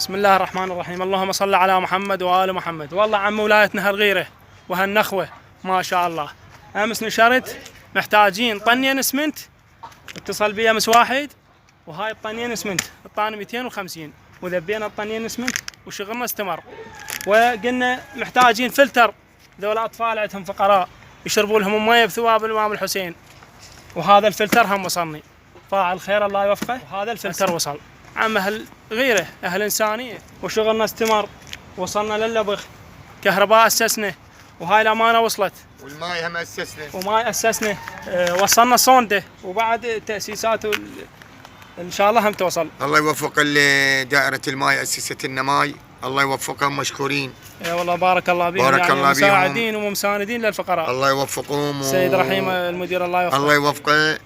بسم الله الرحمن الرحيم. اللهم صل على محمد وآل محمد. والله عم ولايتنا هالغيرة وهالنخوة ما شاء الله. أمس نشرت محتاجين طنين اسمنت، اتصل بي أمس واحد وهاي الطنين اسمنت الطاني 250 وذبينا الطنين اسمنت وشغلنا استمر. وقلنا محتاجين فلتر، ذول أطفال عندهم فقراء يشربوا لهم مية بثواب الإمام الحسين، وهذا الفلتر هم وصلني. فاعل خير الله يوفقه. وهذا الفلتر وصل. عم أهل غيره أهل إنسانية وشغلنا استمر. وصلنا للبخ، كهرباء أسسنا، وهاي الأمانة وصلت، والماء هم أسسنا، وماء أسسنا. وصلنا صونده، وبعد تأسيسات إن شاء الله هم توصل. الله يوفق دائرة الماء أسست لنا ماي، الله يوفقهم مشكورين. يا والله بارك الله بهم، بارك يعني الله بهم، مساعدين ومساندين للفقراء. الله يوفقهم. سيد رحيم المدير الله يوفقه. الله يوفقه،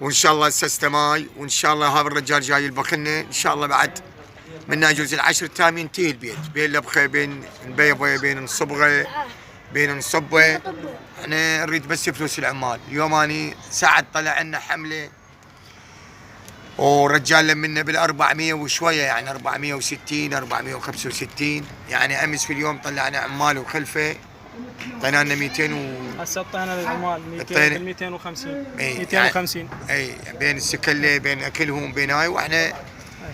وإن شاء الله أسسنا ماي، وإن شاء الله هذا الرجال جاي يلبخنا إن شاء الله بعد منا يجوز العشر التام ينتهي البيت، بين لبخه بين البيضه بين الصبغه بين الصبه. احنا نريد بس فلوس العمال. اليوم اني ساعد طلع عنا حمله ورجال منا بال400 وشويه، يعني 460 465. يعني امس في اليوم طلعنا عمال وخلفه طينا لنا 200 هسه طينا للعمال 250 250. اي بين السكله بين اكلهم بين هاي. واحنا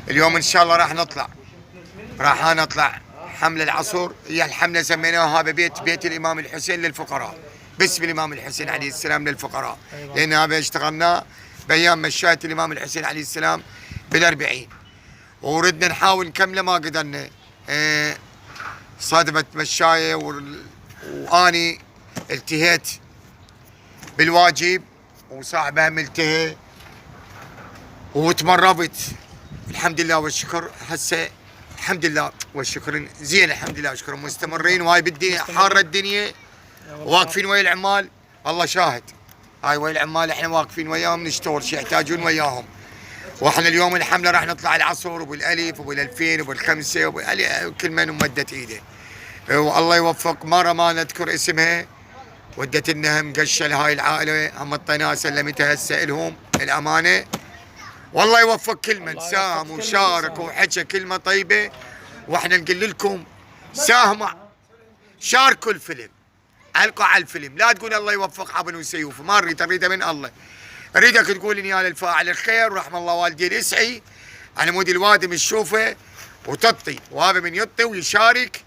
اليوم ان شاء الله راح نطلع حمله العصر. هي الحمله سميناها بيت الامام الحسين للفقراء، باسم الامام الحسين عليه السلام للفقراء، لان هذا اشتغلنا بايام مشاية الامام الحسين عليه السلام بال40، وردنا نحاول نكمله ما قدرنا. صادفت مشاية واني التهيت بالواجب، وصاحبها ملتهي وتمرضت. الحمد لله والشكر. هسه الحمد لله والشكر زين، الحمد لله والشكر مستمرين. وهاي بدي حاره الدنيا واقفين ويا العمال، الله شاهد. هاي ويا العمال احنا واقفين وياهم نشتغل شي يحتاجون وياهم. واحنا اليوم الحمله راح نطلع العصر وبالالف وبال2000 وبال5 وكل من مدت ايده. والله يوفق. مره ما نذكر اسمها ودت لنا مقشه لهاي العائله، هم الطيناها سلمتها هسه لهم الامانه. والله يوفق كل من ساهم وشارك وحكى كلمة طيبة. واحنا نقول لكم ساهموا، شاركوا الفيلم، علقوا على الفيلم. لا تقول الله يوفق حبن وسيوف، ما اريده من الله. اريدك تقول اني انا الفاعل الخير ورحم الله والدي الاسعي على مود الوادم تشوفه وتعطي، وهذا من يعطي ويشارك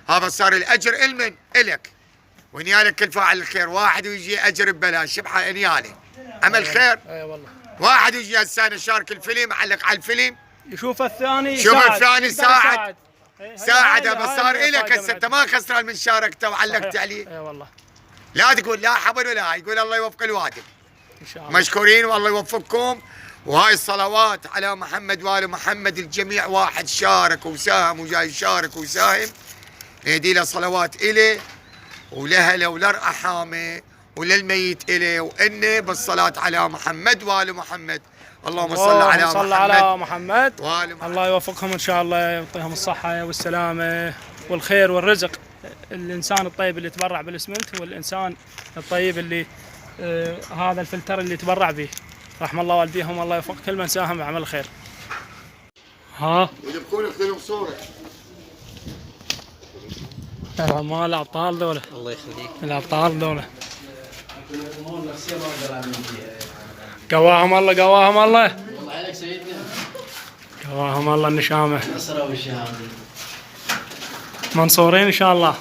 هذا صار الاجر المن الك. ونيالك الفاعل الخير واحد ويجي اجر ببلاش شبحه انياله عمل خير. اي والله. واحد يجي هسه شارك الفيلم، علق على الفيلم، يشوف الثاني ساعد بس صار إلك هسه. انت ما خسران من شاركته وعلقت عليه. اي والله. لا تقول لا حبل ولا يقول الله يوفق الوادم. ان شاء الله مشكورين والله يوفقكم. وهاي الصلوات على محمد وآل محمد. الجميع واحد شارك وساهم وجاي يشارك ويساهم، نهدي له صلوات إليه ولأهله ولأرحامه وللميت إليه وإنه بالصلاة على محمد وآل محمد. اللهم صل على محمد وآل محمد. الله يوفقهم ان شاء الله، يعطيهم الصحة والسلامة والخير والرزق. الإنسان الطيب اللي تبرع بالاسمنت، والإنسان الطيب اللي هذا الفلتر اللي تبرع به، رحم الله والديهم. الله يوفق كل من ساهم بعمل خير. ها ويبقون ياخذون صورة. مال الأبطال ذولا. الله يخليك. الأبطال ذولا قواهم الله قواهم الله. والله عليك سيدنا. قواهم الله النشامة. نصرة والشهادة. منصورين إن شاء الله.